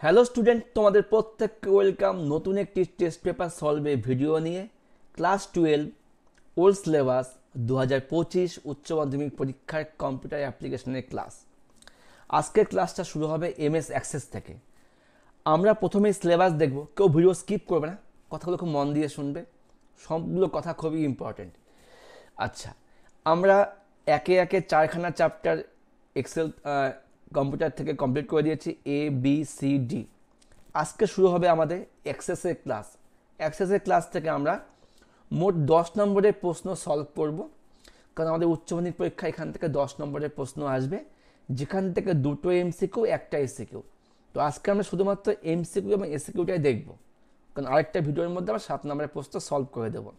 Hello student, তোমাদের প্রত্যেককে welcome নতুন একটি টেস্ট পেপার সলভে ভিডিও নিয়ে। ক্লাস 12 ওল্ড সিলেবাস 2025 উচ্চ মাধ্যমিক পরীক্ষার কম্পিউটার অ্যাপ্লিকেশনের ক্লাস। আজকের ক্লাসটা শুরু হবে এমএস অ্যাক্সেস থেকে। আমরা প্রথমেই সিলেবাস দেখব, কেউ ভিডিও স্কিপ করবে না, কথাগুলো খুব মন দিয়ে শুনবে, সবগুলো কথা খুবই ইম্পর্টেন্ট। আচ্ছা, আমরা একে একে চারখানা চ্যাপ্টার এক্সেল কম্পিউটার থেকে কমপ্লিট করে দিয়েছি, ABCD। আজকে শুরু হবে আমাদের অ্যাক্সেসের ক্লাস। অ্যাক্সেসের ক্লাস থেকে আমরা মোট 10 নম্বরের প্রশ্ন সলভ করব, কারণ আমাদের উচ্চ মাধ্যমিক পরীক্ষা এখান থেকে 10 নম্বরের প্রশ্ন আসবে, যেখান থেকে দুটো এমসিকিউ একটা এসিকিউ। তো আজকে আমরা শুধুমাত্র এমসিকিউ এবং এসিকিউটাই দেখব, কারণ আরেকটা ভিডিওর মধ্যে আমরা 7 নম্বরের প্রশ্ন সলভ করে দেবো।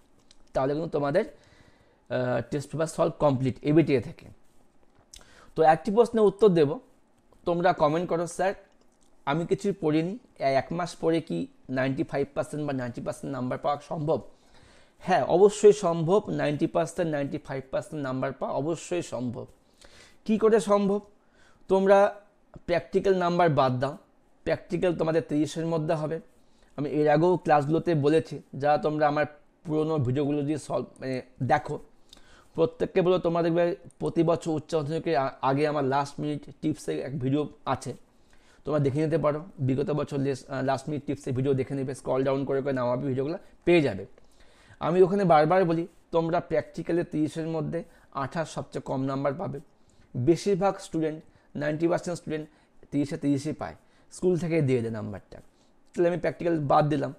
তাহলে কিন্তু তোমাদের test paper solve complete ABTA থেকে। তো একটি প্রশ্নের উত্তর দেব, তোমরা কমেন্ট করো স্যার আমি কিছুই পড়িনি, এক মাস পরে কি 95% বা 90% নাম্বার পাওয়া সম্ভব? হ্যাঁ, অবশ্যই সম্ভব। 90% 95% নাম্বার পাওয়া অবশ্যই সম্ভব। কি করে সম্ভব? তোমরা প্র্যাকটিক্যাল নাম্বার বাদ দাও, প্র্যাকটিক্যাল তোমাদের 30-এর মধ্যে হবে। আমি এর আগেও ক্লাসগুলোতে বলেছি, যা তোমরা আমার পুরোনো ভিডিওগুলো দিয়ে দেখো, প্রত্যেককে বলো তোমরা দেখবে প্রতি বছর উচ্চ মাধ্যমিকের আগে আমার লাস্ট মিনিট টিপসে এক ভিডিও আছে, তোমরা দেখে নিতে পারো। বিগত বছর লাস্ট মিনিট টিপসের ভিডিও দেখে নেবে, স্ক্রল ডাউন করে করে নামাবে, ভিডিওগুলো পেয়ে যাবে। আমি ওখানে বারবার বলি তোমরা প্র্যাকটিক্যালে 30-এর মধ্যে 28 সবচেয়ে কম নাম্বার পাবে। বেশিরভাগ স্টুডেন্ট 90% স্টুডেন্ট 30-এ 30ই পায়, স্কুল থেকে দিয়ে দেয় নাম্বারটা। তাহলে আমি প্র্যাকটিক্যাল বাদ দিলাম।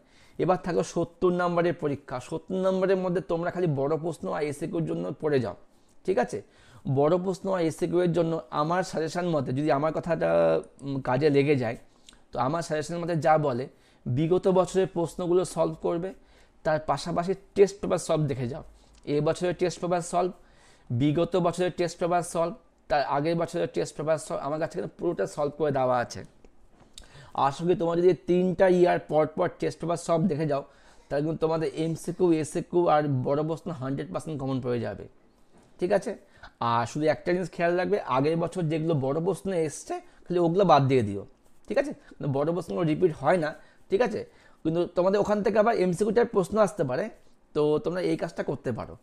এবার থাকো 70 নম্বরের পরীক্ষা। 70 নম্বরের মধ্যে তোমরা খালি বড় প্রশ্ন আর এসিকিউর জন্য পড়ে যাও, ঠিক আছে? বড় প্রশ্ন আর এসিকিউর জন্য আমার সাজেশন মতে, যদি আমার কথাটা কাজে লেগে যায়, তো আমার সাজেশনের মতে যা বলে, বিগত বছরের প্রশ্নগুলো সলভ করবে, তার পাশাপাশি টেস্ট পেপার সলভ দেখে যাও। এই বছরের টেস্ট পেপার সলভ, বিগত বছরের টেস্ট পেপার সলভ, তার আগের বছরের টেস্ট পেপার সলভ, আমার কাছে কিন্তু পুরোটা সলভ করে দেওয়া আছে। আসলে তোমরা যদি 3টা ইয়ার পর পর টেস্ট পেপার সব দেখে যাও, তাহলে কিন্তু তোমাদের এমসিকিউ এসিকিউ আর বড় প্রশ্ন 100% কমন পড়ে যাবে, ঠিক আছে? আর শুধু একটা জিনিস খেয়াল রাখবে, আগের বছর যেগুলো বড় প্রশ্ন এসছে খালি ওগুলো বাদ দিয়ে দিও, ঠিক আছে? বড় প্রশ্নগুলো রিপিট হয় না, ঠিক আছে? কিন্তু তোমাদের ওখান থেকে আবার এমসিকিউটার প্রশ্ন আসতে পারে, তো তোমরা এই কাজটা করতে পারো,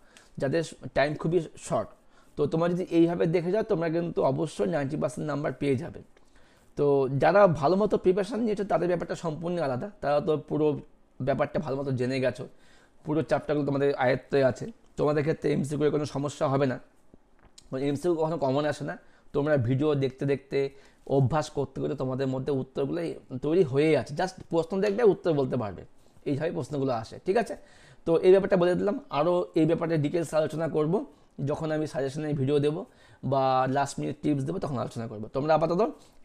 যাদের টাইম খুবই শর্ট। তো তোমরা যদি এইভাবে দেখে যাও, তোমরা কিন্তু অবশ্যই 90% নাম্বার পেয়ে যাবে। তো যারা ভালো মতো প্রিপারেশান নিয়েছো তাদের ব্যাপারটা সম্পূর্ণ আলাদা, তারা তো পুরো ব্যাপারটা ভালো মতো জেনে গেছো, পুরো চ্যাপ্টারগুলো তোমাদের আয়ত্তে আছে, তোমাদের ক্ষেত্রে এমসিকিউ কোনো সমস্যা হবে না। এমসিকিউ কখনো কমন আসে না, তোমরা ভিডিও দেখতে দেখতে অভ্যাস করতে করতে তোমাদের মধ্যে উত্তরগুলো তৈরি হয়েই আছে, জাস্ট প্রশ্ন দেখবে উত্তর বলতে পারবে, এইভাবে প্রশ্নগুলো আসে, ঠিক আছে? তো এই ব্যাপারটা বলে দিলাম। আরও এই ব্যাপারে ডিটেলস আলোচনা করব যখন আমি সাজেশনের ভিডিও দেবো বা লাস্ট মিনিট টিপস দেবো, তখন আলোচনা করবো। তোমরা আপাতত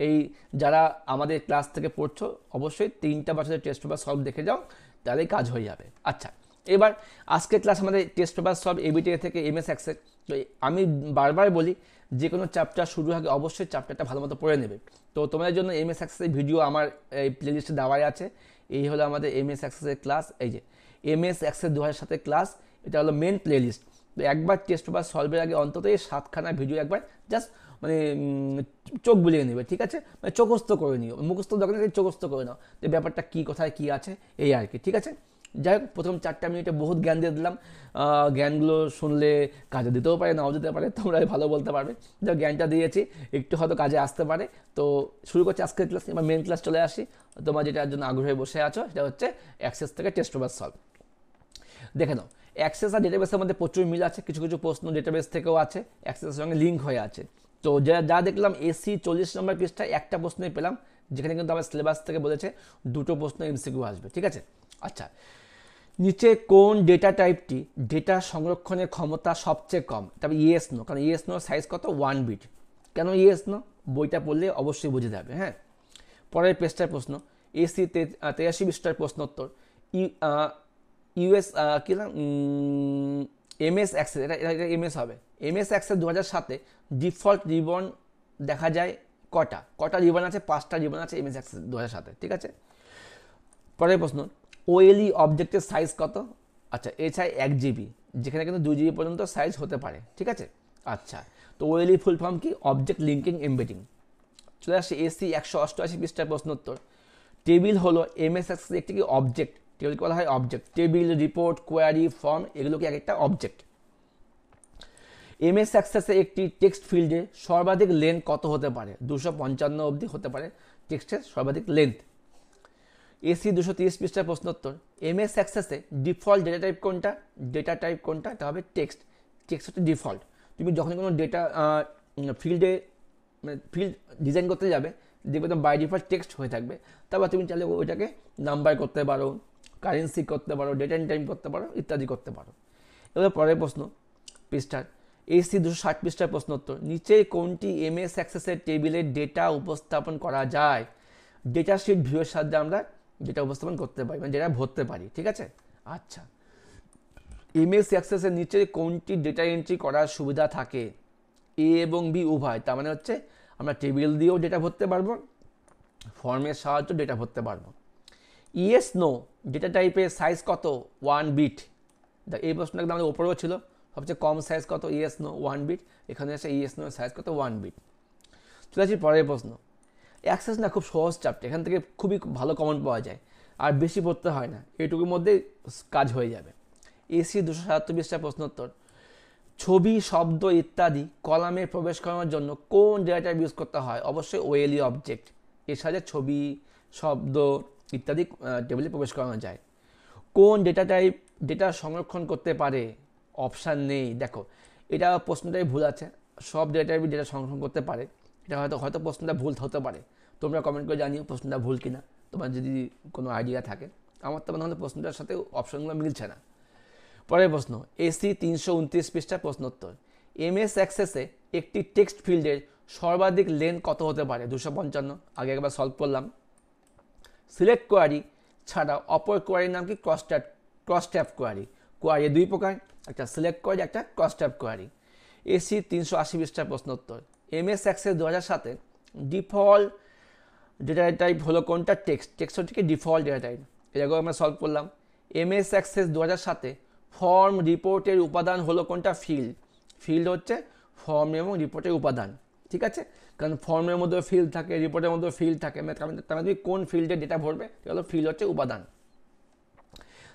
এই যারা আমাদের ক্লাস থেকে পড়ছো, অবশ্যই 3টা বছরের টেস্ট পেপার সলভ দেখে যাও, তাহলেই কাজ হয়ে যাবে। আচ্ছা, এবার আজকের ক্লাস আমাদের টেস্ট পেপার সলভ এবিটিএ থেকে এমএস অ্যাক্সেস। তো আমি বারবার বলি, যে কোনো চ্যাপ্টার শুরুর আগে অবশ্যই চ্যাপ্টারটা ভালো মতো পড়ে নেবে। তো তোমাদের জন্য এমএস অ্যাক্সেসের ভিডিও আমার এই প্লেলিস্টে দেওয়াই আছে। এই হলো আমাদের এমএস অ্যাক্সেসের ক্লাস, এই যে এমএস অ্যাক্সেস 2000 সাথে ক্লাস, এটা হলো মেন প্লেলিস্ট। তো একবার টেস্ট পেপার সলভের আগে অন্তত এই 7খানা ভিডিও একবার জাস্ট চোখ বুলিয়ে নেবে, ঠিক আছে? চোখস্থ করে নিও, মুখস্থ দরকার নেই, চোখস্থ করে নাও যে ব্যাপারটা কী, কোথায় কী আছে, এই আর কি, ঠিক আছে? যাই হোক, প্রথম 4টা মিনিটে বহুত জ্ঞান দিয়ে দিলাম। জ্ঞানগুলো শুনলে কাজে দিতেও পারে, নাও দিতে পারে, তোমরা ভালো বলতে পারবে। যা জ্ঞানটা দিয়েছি একটু হয়তো কাজে আসতে পারে। তো শুরু করছি আজকের ক্লাস। এবার মেন ক্লাস চলে আসি। তোমার যেটার জন্য আগ্রহে বসে আছো সেটা হচ্ছে অ্যাক্সেস থেকে টেস্ট পেপার সলভ। দেখে নাও, অ্যাক্সেস আর ডেটাবেসের মধ্যে প্রচুর মিল আছে, কিছু কিছু প্রশ্ন ডেটাবেস থেকেও আছে, অ্যাক্সেসের সঙ্গে লিঙ্ক হয়ে আছে। তো যা দেখলাম এসি 40 নম্বর পৃষ্ঠায় একটা প্রশ্নই পেলাম, যেখানে কিন্তু আমার সিলেবাস থেকে বলেছে দুটো প্রশ্ন এমসিকিউ আসবে, ঠিক আছে? আচ্ছা, নিচে কোন ডেটা টাইপটি ডেটা সংরক্ষণের ক্ষমতা সবচেয়ে কম? তবে ইয়েস নো, কারণ ইয়েস নো সাইজ কত 1 বিট। কেন ইয়েস নো? বইটা পড়লে অবশ্যই বুঝে যাবে। হ্যাঁ, পরের পৃষ্ঠার প্রশ্ন, এসি 83 পৃষ্ঠার প্রশ্নোত্তর। ইউএস কি না, এমএস অ্যাক্সেস, এটা এটা এমএস হবে। এমএস অ্যাক্সেস 2007-এ ডিফল্ট রিবন দেখা যায় কটা? কটা রিবন আছে? 5টা রিবন আছে এমএস অ্যাক্সেস 2007-এ, ঠিক আছে? পরের প্রশ্ন, ওএলই অবজেক্টের সাইজ কত? আচ্ছা, এছাড়া 1 জিবি, যেখানে কিন্তু 2 জিবি পর্যন্ত সাইজ হতে পারে, ঠিক আছে? আচ্ছা, তো ওএলই ফুল ফর্ম কি? Object linking embedding. চলে আসছে এসি 188 পৃষ্ঠার প্রশ্নোত্তর। টেবিল হলো এমএস অ্যাক্সেসের একটি কি অবজেক্ট, টেবিলকে বলা হয় object. Table, report, query, form এগুলো কি এক একটা অবজেক্ট। এমএস অ্যাক্সেসে একটি টেক্সট ফিল্ডে সর্বাধিক লেন্থ কত হতে পারে? 255 অবধি হতে পারে টেক্সটের সর্বাধিক লেন্থ। এসি 230 পৃষ্ঠার প্রশ্নোত্তর। এমএস অ্যাক্সেসে ডিফল্ট ডেটা টাইপ কোনটা? ডেটা টাইপ কোনটা? এটা হবে টেক্সট। টেক্সট হচ্ছে ডিফল্ট। তুমি যখন কোনো ডেটা ফিল্ডে মানে ফিল্ড ডিজাইন করতে যাবে, দেখবে তো বাই ডিফল্ট টেক্সট হয়ে থাকবে। তারপর তুমি চাইলে ওইটাকে নাম্বার করতে পারো, কারেন্সি করতে পারো, ডেট অ্যান্ড টাইম করতে পারো, ইত্যাদি করতে পারো। এবার পরের প্রশ্ন পৃষ্ঠার এসি 260 পৃষ্ঠার প্রশ্নোত্তর। নিচে কোনটি এমএস অ্যাক্সেসের টেবিলের ডেটা উপস্থাপন করা যায়? ডেটা শিট ভিউয়ের সাহায্যে আমরা ডেটা উপস্থাপন করতে পারি, মানে ডেটা ভরতে পারি। ঠিক আছে, আচ্ছা। এমএস অ্যাক্সেসের নিচে কোনটি ডেটা এন্ট্রি করার সুবিধা থাকে? এ এবং বি উভয়। তার মানে হচ্ছে আমরা টেবিল দিয়েও ডেটা ভরতে পারবো, ফর্মের সাহায্যে ডেটা ভরতে পারবো। ইয়েস নো ডেটা টাইপের সাইজ কত? 1 বিট। এই প্রশ্নটা একদম আমাদের ওপরেও ছিল, সবচেয়ে কম সাইজ কত? Yes no 1 bit. এখানে এসে ইয়েস নো সাইজ কত? 1 বিট। চলে আসি পরের প্রশ্ন। অ্যাক্সেস না খুব সহজ চ্যাপ্টার, এখান থেকে খুবই ভালো কমেন্ট পাওয়া যায়, আর বেশি পড়তে হয় না, এইটুকুর মধ্যেই কাজ হয়ে যাবে। এসি 277 পৃষ্ঠার প্রশ্নোত্তর। ছবি, শব্দ ইত্যাদি কলামে প্রবেশ করানোর জন্য কোন ডেটা টাইপ ইউজ করতে হয়? অবশ্যই ওএলই অবজেক্ট। এর সাহায্যে ছবি, শব্দ ইত্যাদি টেবিলে প্রবেশ করানো যায়। কোন ডেটা টাইপ ডেটা সংরক্ষণ করতে পারে? অপশান নেই। দেখো, এটা প্রশ্নটাই ভুল আছে। সব ডেটা টাইপই ডেটা সংরক্ষণ করতে পারে, এটা হয়তো প্রশ্নটা ভুল হতে পারে। তোমরা কমেন্ট করে জানিও প্রশ্নটা ভুল কিনা, তোমার যদি কোনো আইডিয়া থাকে। আমার তো মনে হলে প্রশ্নটার সাথে অপশনগুলো মিলছে না। পরের প্রশ্ন এসি 329 পৃষ্ঠার প্রশ্নোত্তর। এমএস অ্যাক্সেসে একটি টেক্সট ফিল্ডের সর্বাধিক লেন্থ কত হতে পারে? 255। আগে একবার সলভ করলাম। সিলেক্ট কোয়ারি ছাড়া অপর কোয়ারির নাম কি? Cross tab query. কোয়ারি দুই প্রকার, একটা সিলেক্ট কোয়ারি, একটা ক্রস ট্যাব কোয়ারি। এসি 380 পৃষ্ঠার প্রশ্নোত্তর। MS access 2007 default data type হলো কোনটা? টেক্সট। টেক্সট হচ্ছে কি ডিফল্ট ডেটা টাইপ। এরকম আমরা সলভ করলাম। এমএস অ্যাক্সেস 2007 ফর্ম রিপোর্টের উপাদান হলো কোনটা? ফিল্ড। ফিল্ড হচ্ছে ফর্ম এবং রিপোর্টের উপাদান। ঠিক আছে, কারণ ফর্মের মধ্যে ফিল্ড থাকে, রিপোর্টের মধ্যে ফিল্ড থাকে, তার মানে তুমি কোন ফিল্ডে ডেটা ভরবে, এটা হলো ফিল্ড হচ্ছে উপাদান।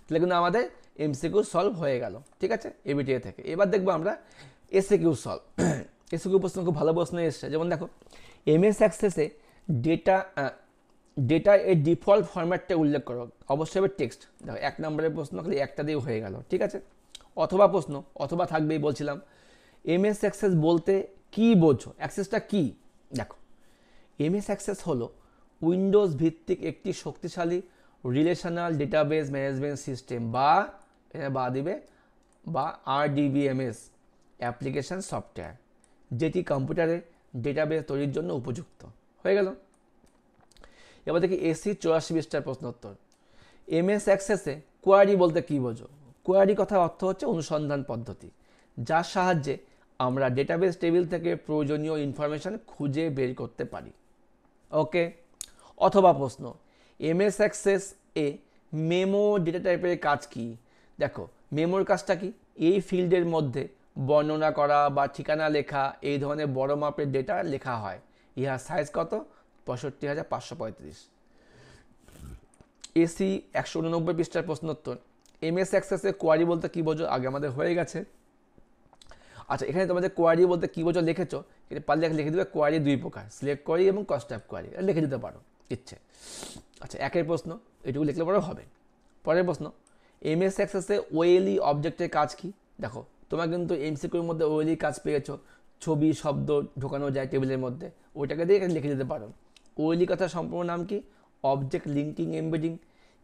তাহলে কিন্তু আমাদের এমসিকিউ সলভ হয়ে গেল। ঠিক আছে, এবিটিএ থেকে। এবার দেখবো আমরা এসিকিউ সলভ। এসিকিউ প্রশ্ন খুব ভালো প্রশ্ন এসছে। যেমন দেখো, এমএস অ্যাক্সেসে ডেটা এর ডিফল্ট ফরম্যাটটা উল্লেখ করো। অবশ্যই হবে টেক্সট। দেখো, 1 নম্বরের প্রশ্ন খালি একটা দিয়ে হয়ে গেল। ঠিক আছে, অথবা প্রশ্ন, অথবা থাকবেই বলছিলাম। এমএস অ্যাক্সেস বলতে কি বোঝো? অ্যাক্সেসটা কি? দেখো, এমএস অ্যাক্সেস হলো উইন্ডোজ ভিত্তিক একটি শক্তিশালী রিলেশনাল ডেটাবেস ম্যানেজমেন্ট সিস্টেম বা আরডিবিএমএস অ্যাপ্লিকেশন সফটওয়্যার, যেটি কম্পিউটারে ডেটাবেস তৈরির জন্য উপযুক্ত। হয়ে গেল। এবার দেখি এসি 84 পৃষ্ঠার প্রশ্নোত্তর। এমএস অ্যাক্সেসে কোয়ারি বলতে কি বোঝো? কোয়ারি কথার অর্থ হচ্ছে অনুসন্ধান পদ্ধতি, যার সাহায্যে আমরা ডেটাবেস টেবিল থেকে প্রয়োজনীয় ইনফরমেশন খুঁজে বের করতে পারি। ওকে। অথবা প্রশ্ন, এমএস অ্যাক্সেস এ মেমো ডেটা টাইপের কাজ কি? দেখো, মেমোর কাজটা কি? এই ফিল্ডের মধ্যে বর্ণনা করা বা ঠিকানা লেখা, এই ধরনের বড় মাপের ডেটা লেখা হয়। ইহার সাইজ কত? 65,535। এসি 189 পৃষ্ঠার প্রশ্নোত্তর। এমএস অ্যাক্সেসে কোয়ারি বলতে কি বোঝো? আগে আমাদের হয়ে গেছে। আচ্ছা, এখানে তোমাদের কোয়ারি বলতে কি বোঝো লিখেছো, এটা পারলে লিখে দেবে। কোয়ারি দুই প্রকার, সিলেক্ট কোয়ারি এবং ক্রস ট্যাব কোয়ারি, লিখে দিতে পারো ইচ্ছে। আচ্ছা, একের প্রশ্ন, এটুকু লিখলে পরেও হবে। পরের প্রশ্ন, এমএস অ্যাক্সেসে ওএলই অবজেক্টের কাজ কি? দেখো, তোমার কিন্তু এমসিকিউর মধ্যে ওএলই কাজ পেয়েছো, ছবি, শব্দ ঢোকানো যায় টেবিলের মধ্যে, ওইটাকে দিয়ে লিখে দিতে পারো। ওএলই কথার সম্পূর্ণ নাম কি? Object linking embedding.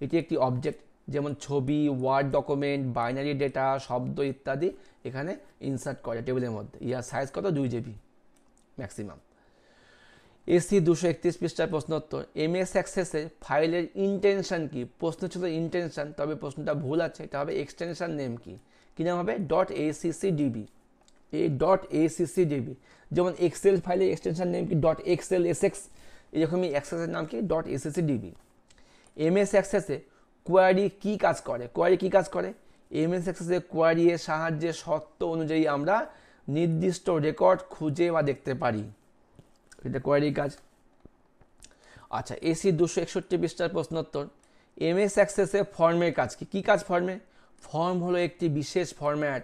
এটি একটি অবজেক্ট, যেমন ছবি, ওয়ার্ড ডকুমেন্ট, বাইনারি ডেটা, শব্দ ইত্যাদি এখানে ইনসার্ট করে টেবিলের মধ্যে। ইয়ার সাইজ কত? 2 GB ম্যাক্সিমাম। এসি 231 পৃষ্ঠার প্রশ্নোত্তর। এমএস অ্যাক্সেসে ফাইলের ইন্টেনশন কি? প্রশ্ন ছিল ইন্টেনশন, তবে প্রশ্নটা ভুল আছে। এটা হবে এক্সটেনশন নেম কি? কী নাম হবে? .accdb। .accdb, যেমন এক্সেল ফাইলের এক্সটেনশন নেম কি? .xlsx। এরকমই অ্যাক্সেসের নাম কি? .accdb। এমএস অ্যাক্সেসে কোয়ারি কি কাজ করে? কোয়ারি কি কাজ করে? এমএস অ্যাক্সেসে কোয়ারি এর সাহায্যে শর্ত অনুযায়ী আমরা নির্দিষ্ট রেকর্ড খুঁজে বা দেখতে পারি। এটা কোয়ারি কাজ। আচ্ছা, এসি 261 পৃষ্ঠার প্রশ্নোত্তর। এমএস অ্যাক্সেসে ফর্মের কাজ কি? কী কাজ ফর্মে? ফর্ম হলো একটি বিশেষ ফরম্যাট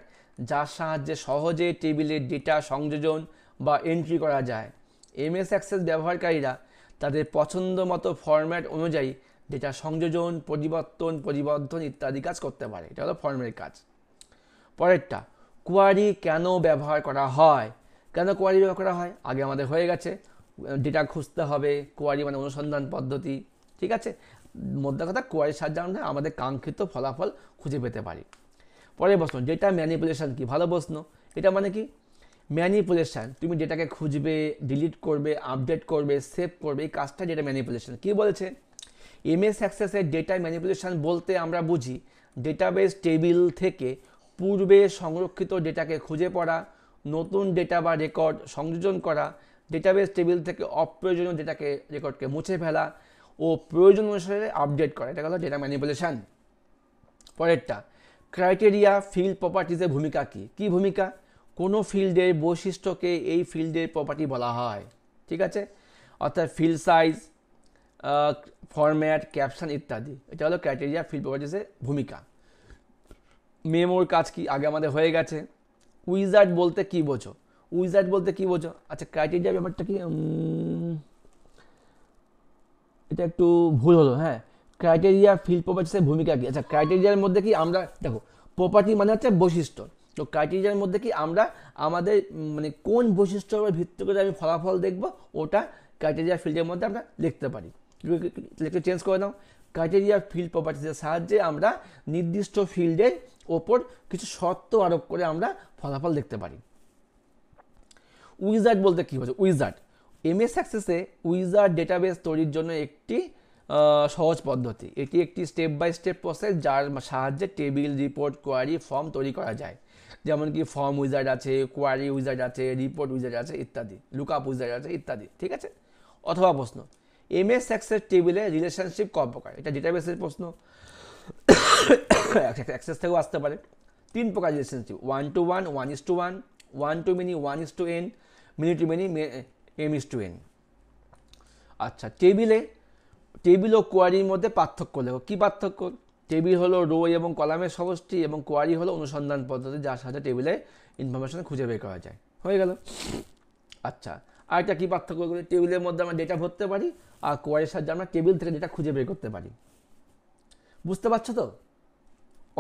যার সাহায্যে সহজে টেবিলের ডেটা সংযোজন বা এন্ট্রি করা যায়। এমএস অ্যাক্সেস ব্যবহারকারীরা তাদের পছন্দ মতো ফরম্যাট অনুযায়ী ডেটা সংযোজন, পরিবর্তন ইত্যাদি কাজ করতে পারে। এটা হলো ফর্মের কাজ। পরেরটা, কোয়ারি কেন ব্যবহার করা হয়? কেন কোয়ারি ব্যবহার করা হয়? আগে আমাদের হয়ে গেছে, ডেটা খুঁজতে হবে, কোয়ারি মানে অনুসন্ধান পদ্ধতি, ঠিক আছে। মধ্যে কথা, কোয়ারির সাহায্যে আমরা আমাদের কাঙ্ক্ষিত ফলাফল খুঁজে পেতে পারি। পরের প্রশ্ন, ডেটা ম্যানিপুলেশন কি? ভালো প্রশ্ন। এটা মানে কি? ম্যানিপুলেশন, তুমি ডেটাকে খুঁজবে, ডিলিট করবে, আপডেট করবে, সেভ করবে, এই কাজটা ডেটা ম্যানিপুলেশন। কি বলেছে? এমএস অ্যাক্সেসের ডেটা ম্যানিপুলেশন বলতে আমরা বুঝি ডেটাবেস টেবিল থেকে পূর্বে সংরক্ষিত ডেটাকে খুঁজে পড়া, নতুন ডেটা বা রেকর্ড সংযোজন করা, ডেটাবেস টেবিল থেকে অপ্রয়োজনীয় রেকর্ডকে মুছে ফেলা ও প্রয়োজন অনুসারে আপডেট করা। এটা হলো ডেটা ম্যানিপুলেশন। পরেরটা, ক্রাইটেরিয়া ফিল্ড প্রপার্টিজের ভূমিকা কি? কি ভূমিকা? কোনো ফিল্ডের বৈশিষ্ট্যকে এই ফিল্ডের প্রপার্টি বলা হয়, ঠিক আছে। অর্থাৎ ফিল্ড সাইজ, ফরম্যাট, ক্যাপশন ইত্যাদি। এটা হলো ক্রাইটেরিয়া ফিল্ড প্রপার্টিজের ভূমিকা। মেমোর কাজ কি? আগে আমাদের হয়ে গেছে। উইজার্ড বলতে কি বোঝো? উইজার্ড বলতে কি বোঝো? আচ্ছা, ক্রাইটেরিয়া ব্যাপারটা কি, এটা একটু ভুল হলো। হ্যাঁ, ক্রাইটেরিয়া ফিল্ড প্রপার্টিসের ভূমিকা কি? আচ্ছা, ক্রাইটেরিয়ার মধ্যে কি আমরা, দেখো, প্রপার্টি মানে হচ্ছে বৈশিষ্ট্য। তো ক্রাইটেরিয়ার মধ্যে কি আমরা আমাদের মানে কোন বৈশিষ্ট্যের উপর ভিত্তি করে আমি ফলাফল দেখব, ওটা ক্রাইটেরিয়া ফিল্ডের মধ্যে আমরা লিখতে পারি। লিখে চেঞ্জ করে দাও। ক্রাইটেরিয়া ফিল্ড প্রপার্টিসের সাহায্যে আমরা নির্দিষ্ট ফিল্ডের ওপর কিছু শর্ত আরোপ করে আমরা ফলাফল দেখতে পারি। উইজার্ড বলতে কী বোঝো? উইজার্ড, এমএস অ্যাক্সেসে উইজার্ড ডেটাবেস তৈরির জন্য একটি সহজ পদ্ধতি। এটি একটি স্টেপ বাই স্টেপ প্রসেস যার সাহায্যে টেবিল, রিপোর্ট, কোয়ারি, ফর্ম তৈরি করা যায়। যেমন কি ফর্ম উইজার্ড আছে, কোয়ারি উইজার্ড আছে, রিপোর্ট উইজার্ড আছে ইত্যাদি, লুকআপ উইজার্ড আছে ইত্যাদি, ঠিক আছে। অথবা প্রশ্ন, এমএস অ্যাক্সেস টেবিলে রিলেশনশিপ ক প্রকার? এটা ডেটাবেসের প্রশ্ন, অ্যাক্সেস থেকেও আসতে পারে। 3 প্রকার relationship: 1-to-1, 1:1, 1-to-many, 1:n, many-to-many, m:(n). আচ্ছা, টেবিল ও কোয়ারির মধ্যে পার্থক্য লেখো। কি পার্থক্য? টেবিল হলো রো এবং কলামের সমষ্টি এবং কোয়ারি হলো অনুসন্ধান পদ্ধতি যার সাথে টেবিলে ইনফরমেশন খুঁজে বের করা যায়। হয়ে গেল। আচ্ছা, আরেকটা কি পার্থক্য? টেবিলের মধ্যে আমরা ডেটা ভরতে পারি আর কোয়ারির সাহায্যে আমরা টেবিল থেকে ডেটা খুঁজে বের করতে পারি। বুঝতে পারছো তো?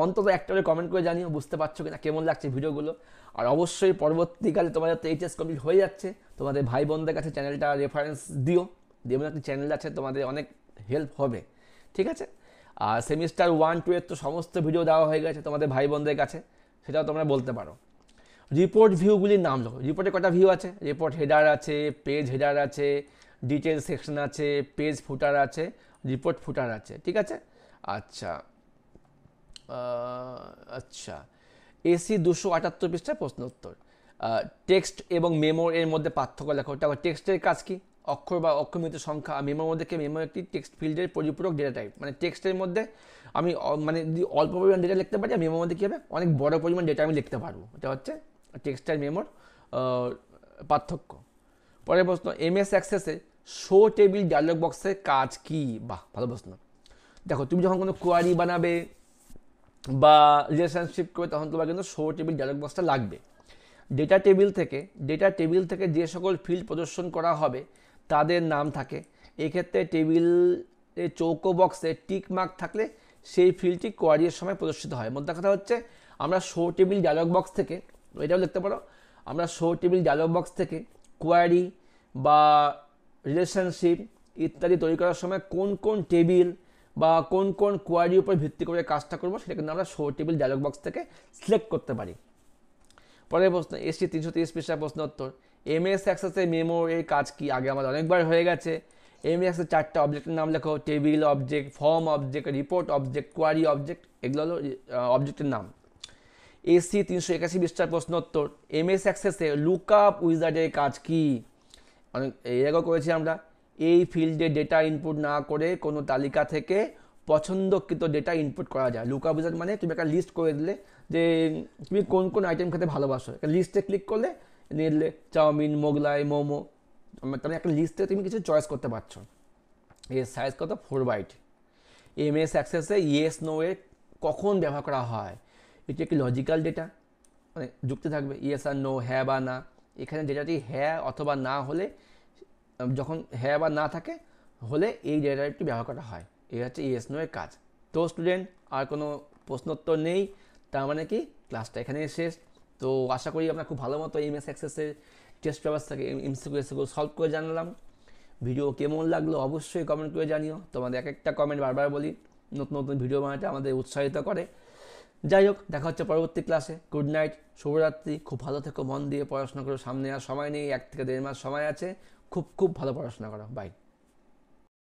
অন্তত একটা করে কমেন্ট করে জানিও বুঝতে পারছো কিনা, কেমন লাগছে ভিডিওগুলো। আর অবশ্যই পরবর্তীকালে তোমাদের তো এইচএস কমপ্লিট হয়ে যাচ্ছে, তোমাদের ভাই বোনদের কাছে চ্যানেলটা রেফারেন্স দিও, যেমন একটি চ্যানেল আছে, তোমাদের অনেক হেল্প হবে, ঠিক আছে। আর সেমিস্টার 1-2 এর তো সমস্ত ভিডিও দেওয়া হয়ে গেছে তোমাদের ভাই বোনদের কাছে, সেটাও তোমরা বলতে পারো। রিপোর্ট ভিউগুলির নাম লেখো। রিপোর্টে কটা ভিউ আছে? রিপোর্ট হেডার আছে, পেজ হেডার আছে, ডিটেল সেকশন আছে, পেজ ফুটার আছে, রিপোর্ট ফুটার আছে, ঠিক আছে। আচ্ছা আচ্ছা, এসি 278 পৃষ্ঠার প্রশ্ন উত্তর। টেক্সট এবং মেমোর এর মধ্যে পার্থক্য লেখো। ওটা টেক্সটের কাজ কি? অক্ষর বা অক্ষরমিত সংখ্যা। মেমোর মধ্যে কি? মেমো একটি টেক্সট ফিল্ডের পরিপূরক ডেটা টাইপ। মানে টেক্সটের মধ্যে আমি মানে যদি অল্প পরিমাণ ডেটা লিখতে পারি, মেমোর মধ্যে কী হবে? অনেক বড় পরিমাণ ডেটা আমি লিখতে পারবো। এটা হচ্ছে টেক্সট আর মেমোর পার্থক্য। পরের প্রশ্ন, এমএস অ্যাক্সেসে শো টেবিল ডায়লগ বক্সের কাজ কি? বাহ, ভালো প্রশ্ন। দেখো, তুমি যখন কোনো কোয়ারি বানাবে বা রিলেশনশিপ করবে, তখন তোমার কিন্তু শো টেবিল ডায়লগ বক্সটা লাগবে। ডেটা টেবিল থেকে যে সকল ফিল্ড প্রদর্শন করা হবে তাদের নাম থাকে। এক্ষেত্রে টেবিলের চৌকো বক্সে টিক মার্ক থাকলে সেই ফিল্ডটি কোয়ারির সময় প্রদর্শিত হয়। মোদ্দা কথা হচ্ছে, আমরা শো টেবিল ডায়লগ বক্স থেকে, এটাও লিখতে পারো, আমরা শো টেবিল ডায়লগ বক্স থেকে কোয়ারি বা রিলেশনশিপ ইত্যাদি তৈরি করার সময় কোন কোন টেবিল বা কোন কোন কোয়ারির উপর ভিত্তি করে কাজটা করবো, সেটা কিন্তু আমরা শো টেবিল ডায়লগ বক্স থেকে সিলেক্ট করতে পারি। পরের প্রশ্ন, এসটি 330 পৃষ্ঠার প্রশ্ন উত্তর। এমএস অ্যাক্সেসে মেমোর এর কাজ কি? আগে আমাদের অনেকবার হয়ে গেছে। এমএস অ্যাক্সেসের 4টা অবজেক্টের নাম লেখো। Table object, form object, report object, query object, এগুলো হলো অবজেক্টের নাম। এসি 381 পৃষ্ঠার প্রশ্ন উত্তর। এমএস অ্যাক্সেসে লুকআপ উইজার্ডের কাজ কি? অনেক এর আগেও করেছি আমরা। এই ফিল্ডে ডেটা ইনপুট না করে কোনো তালিকা থেকে পছন্দকৃত ডেটা ইনপুট করা যায়। লুকআপ উইজার্ড মানে তুমি একটা লিস্ট করে দিলে যে তুমি কোন কোন আইটেম খেতে ভালোবাসো, একটা লিস্টে ক্লিক করলে নিলে চাউমিন, মোগলাই, মোমো, তুমি একটা লিস্টে তুমি কিছু চয়েস করতে পারছো। এর সাইজ কত 4 বাইট। এমএস অ্যাক্সেসে ইয়েস নো এর কখন ব্যবহার করা হয়, এটি একটি লজিক্যাল ডেটা, মানে যুক্তি থাকবে ইয়েস আর নো, হ্যাঁ বা না। এখানে ডেটাটি হ্যাঁ অথবা না হলে, যখন হ্যাঁ বা না থাকে হলে এই ডেটাটি ব্যবহার করা হয়। এই হচ্ছে ইয়েস নো এর কাজ। তো স্টুডেন্ট, আর কোনো প্রশ্নোত্তর নেই, তার মানে কি ক্লাসটা এখানেই শেষ। তো আশা করি আমরা খুব ভালো মতো এমএস অ্যাক্সেসের টেস্ট পেপার থেকে এমসিকিউ সলভ করে জানলাম। ভিডিও কেমন লাগলো অবশ্যই কমেন্ট করে জানিও। তোমাদের এক একটা কমেন্ট বারবার বলি নতুন নতুন ভিডিও বানাতে আমাদের উৎসাহিত করে। যাই হোক, দেখা হচ্ছে পরবর্তী ক্লাসে। গুড নাইট, শুভরাত্রি, খুব ভালো থেকো, মন দিয়ে পড়াশোনা করো, সামনে আর সময় নেই, 1 থেকে 1.5 মাস সময় আছে, খুব খুব ভালো পড়াশোনা করো। বাই।